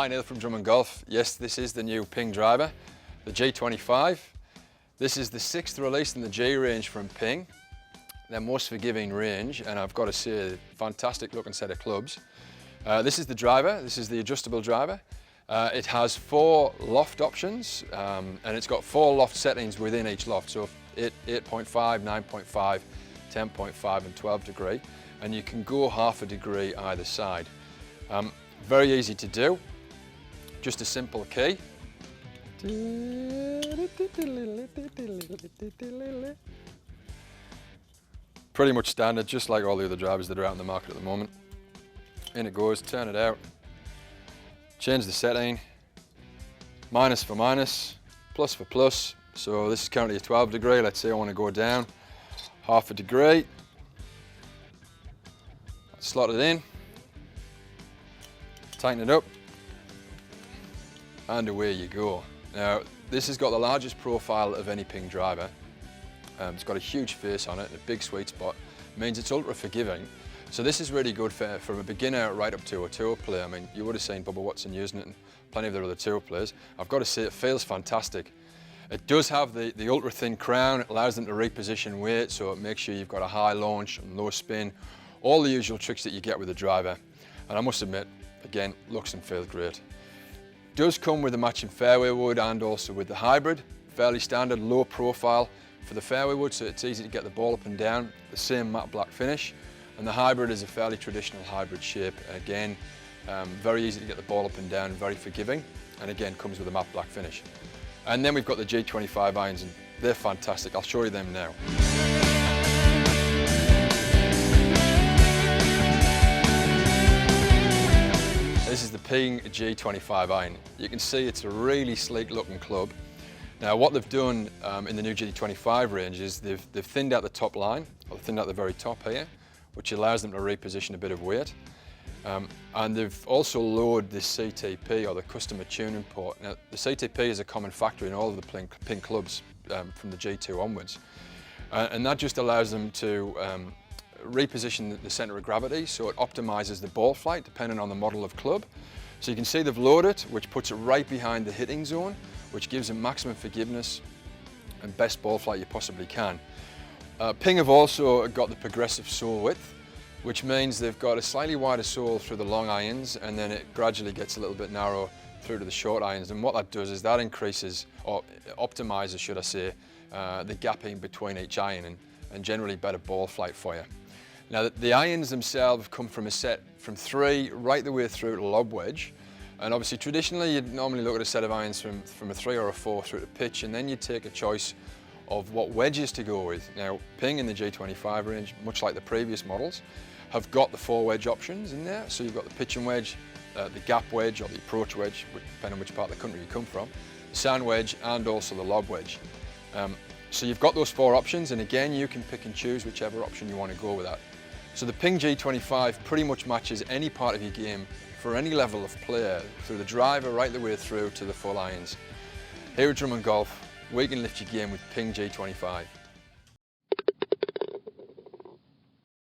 Hi, Niall from Drummond Golf. Yes, this is the new PING driver, the G25. This is the 6th release in the G range from PING, their most forgiving range, and I've got to say, fantastic looking set of clubs. This is the driver, this is the adjustable driver. It has 4 loft options, and it's got 4 loft settings within each loft, so 8.5, 9.5, 10.5 and 12 degree, and you can go half a degree either side. Very easy to do. Just a simple key. Pretty much standard, just like all the other drivers that are out in the market at the moment. In it goes, turn it out, change the setting, minus for minus, plus for plus. So this is currently a 12 degree, let's say I want to go down half a degree. Slot it in, tighten it up, and away you go. Now, this has got the largest profile of any PING driver. It's got a huge face on it, and a big sweet spot. It means it's ultra forgiving. So this is really good from a beginner right up to a tour player. I mean, you would have seen Bubba Watson using it and plenty of their other tour players. I've got to say, it feels fantastic. It does have the ultra thin crown. It allows them to reposition weight, so it makes sure you've got a high launch and low spin. All the usual tricks that you get with a driver. And I must admit, again, looks and feels great. Does come with a matching fairway wood and also with the hybrid. Fairly standard, low profile for the fairway wood, so it's easy to get the ball up and down. The same matte black finish. And the hybrid is a fairly traditional hybrid shape. Again, very easy to get the ball up and down, very forgiving. And again, comes with a matte black finish. And then we've got the G25 irons, and they're fantastic. I'll show you them now. This is the PING G25 iron. You can see it's a really sleek looking club. Now what they've done in the new G25 range is they've thinned out the top line, or thinned out the very top here, which allows them to reposition a bit of weight. And they've also lowered the CTP, or the customer tuning port. Now the CTP is a common factor in all of the PING clubs from the G2 onwards. And that just allows them to reposition the centre of gravity, so it optimises the ball flight depending on the model of club. So you can see they've lowered it, which puts it right behind the hitting zone, which gives them maximum forgiveness and best ball flight you possibly can. PING have also got the progressive sole width, which means they've got a slightly wider sole through the long irons, and then it gradually gets a little bit narrow through to the short irons. And what that does is that increases, or optimises, should I say, the gapping between each iron, and generally better ball flight for you. Now the irons themselves come from a set from 3 right the way through to lob wedge, and obviously traditionally you'd normally look at a set of irons from a 3 or a 4 through to pitch, and then you'd take a choice of what wedges to go with. Now PING in the G25 range, much like the previous models, have got the 4 wedge options in there. So you've got the pitching wedge, the gap wedge, or the approach wedge, depending on which part of the country you come from, the sand wedge, and also the lob wedge. So you've got those 4 options, and again you can pick and choose whichever option you want to go with that. So the PING G25 pretty much matches any part of your game for any level of player, through the driver right the way through to the full irons. Here at Drummond Golf, we can lift your game with PING G25.